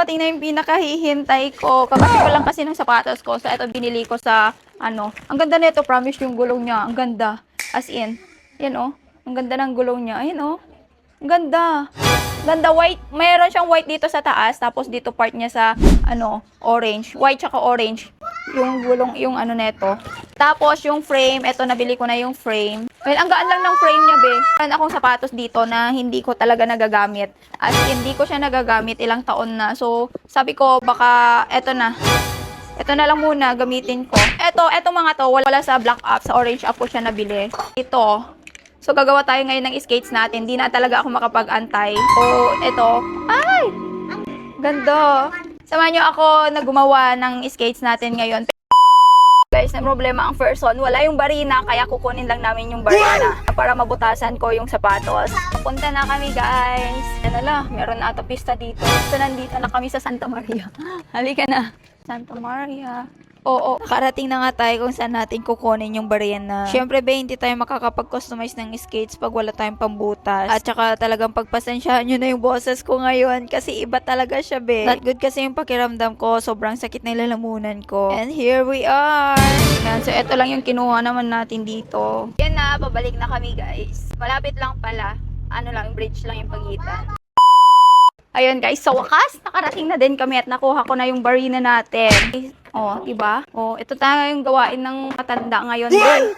dumating na yung pinakahihintay ko. Kabati ko lang kasi ng sapatos ko. So, ito binili ko sa, ano. Ang ganda nito, promise yung gulong niya. Ang ganda. As in. Yan, oh. Ang ganda ng gulong niya. Ayan, oh. Ang ganda. Ganda, white. Mayroon siyang white dito sa taas. Tapos, dito part niya sa, ano, orange. White tsaka orange. Yung gulong, yung ano neto. Tapos, yung frame. Ito, nabili ko na yung frame. Well, ang gaan lang ng frame niya, be. Meron akong sapatos dito na hindi ko talaga nagagamit. As in, hindi ko siya nagagamit ilang taon na. So, sabi ko, baka eto na. Ito na lang muna, gamitin ko. Eto mga to, wala sa black app, sa orange app ko siya nabili. Ito. So, gagawa tayo ngayon ng skates natin. Hindi na talaga ako makapag-antay. So, ito. Ay! Ganda. Samahan nyo ako na gumawa ng skates natin ngayon. Guys, na problema ang person. Wala yung barina, kaya kukunin lang namin yung barina para mabutasan ko yung sapatos. Papunta na kami, guys. Ano lang, meron na ata pista dito. So, nandito na kami sa Santa Maria. Halika na. Santa Maria. Oo, karating na nga tayo kung saan natin kukunin yung barena. Siyempre, be, hindi tayo makakapag-customize ng skates pag wala tayong pambutas. At saka talagang pagpasensyahan nyo na yung boses ko ngayon kasi iba talaga siya, be. Not good kasi yung pakiramdam ko. Sobrang sakit na yung lalamunan ko. And here we are. Yan, so ito lang yung kinuha naman natin dito. Yan na, pabalik na kami, guys. Malapit lang pala. Ano lang, bridge lang yung pagitan. Ayun guys, sa wakas, nakarating na din kami at nakuha ko na yung barina natin. Oh, diba? Oh, ito tayo yung gawain ng matanda ngayon din.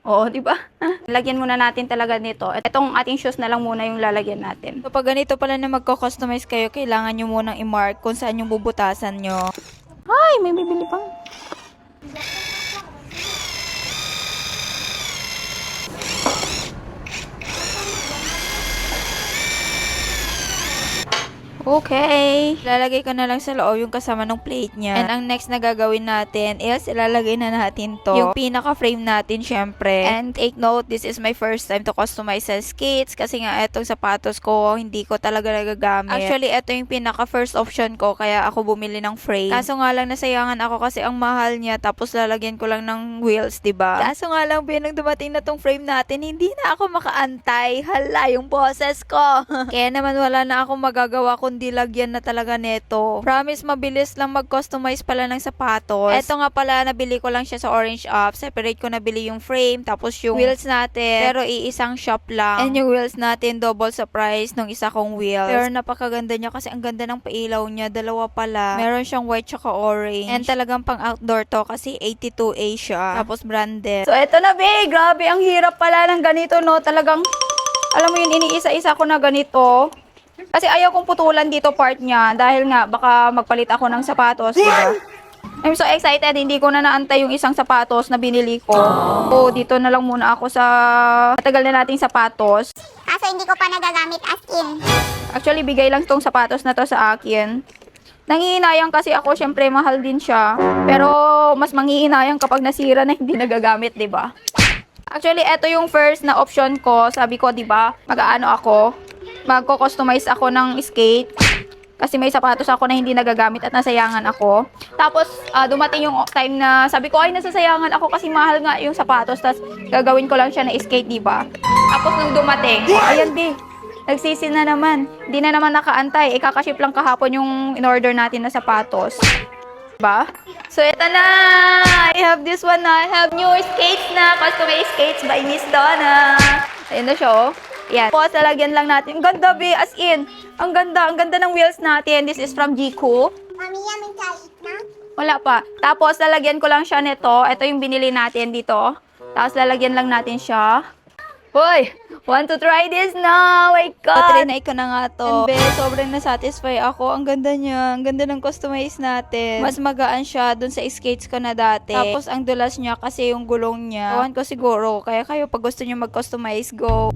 Oh, diba? Lagyan muna natin talaga nito. Itong ating shoes na lang muna yung lalagyan natin. So, pag ganito pala na magko-customize kayo, kailangan nyo munang i-mark kung saan yung bubutasan nyo. Ay, may bibili pang. Okay. Ilalagay ko na lang sa loob yung kasama ng plate niya. And ang next na gagawin natin is ilalagay na natin to. Yung pinaka-frame natin, syempre. And take note, this is my first time to customize sa skates kasi nga etong sapatos ko, hindi ko talaga nagagamit. Actually, eto yung pinaka-first option ko kaya ako bumili ng frame. Kaso nga lang nasayangan ako kasi ang mahal niya tapos lalagyan ko lang ng wheels, diba? Kaso nga lang, nung dumating na tong frame natin, hindi na ako makaantay. Hala, yung boses ko. Kaya naman wala na akong magagawa kundi lagyan na talaga neto. Promise, mabilis lang mag-customize pala ng sapatos. Eto nga pala, nabili ko lang siya sa orange app. Separate ko nabili yung frame, tapos yung wheels natin. Pero iisang shop lang. And yung wheels natin, double sa price nung isa kong wheels. Pero napakaganda niya kasi ang ganda ng pailaw niya. Dalawa pala. Meron siyang white tsaka orange. And talagang pang outdoor to kasi 82A siya. Tapos branded. So eto na, be. Grabe, ang hirap pala ng ganito, no? Talagang, alam mo yun, iniisa-isa ko na ganito. Kasi ayaw kong putulan dito part niya dahil nga baka magpalit ako ng sapatos, diba? I'm so excited, hindi ko na naantay yung isang sapatos na binili ko. So, dito na lang muna ako sa matagal na nating sapatos. Kaso hindi ko pa nagagamit as in. Actually, bigay lang tong sapatos na to sa akin. Nangihinayang kasi ako, syempre mahal din siya. Pero mas manghihinayang kapag nasira na hindi nagagamit, diba? Actually, eto yung first na option ko. Sabi ko, diba, mag-aano ako. Magko-customize ako ng skate kasi may sapatos ako na hindi nagagamit at nasayangan ako. Tapos, dumating yung time na sabi ko, ay, nasasayangan ako kasi mahal nga yung sapatos. Tapos, gagawin ko lang siya na skate, diba? Tapos, nung dumating, ayan, be, nagsisi na naman. Hindi na naman nakaantay. Kakaship lang kahapon yung in-order natin na sapatos. Diba? So, ito na! I have this one na. I have new skates na. Customized skates by Miss Donna. Ayun na siya, oh. Yan. Tapos, lalagyan lang natin. Ang ganda, be. As in. Ang ganda. Ang ganda ng wheels natin. This is from Jiku. Mami, may kahit na? Wala pa. Tapos, lalagyan ko lang siya nito. Ito yung binili natin dito. Tapos, lalagyan lang natin siya. Hoy! Want to try this now? My God! Trinay ko na nga to. And be, sobrang nasatisfy ako. Ang ganda niya. Ang ganda ng customize natin. Mas magaan siya dun sa skates ko na dati. Tapos, ang dulas niya kasi yung gulong niya. Ewan ko siguro. Kaya kayo, pag gusto niyo mag-customize, go!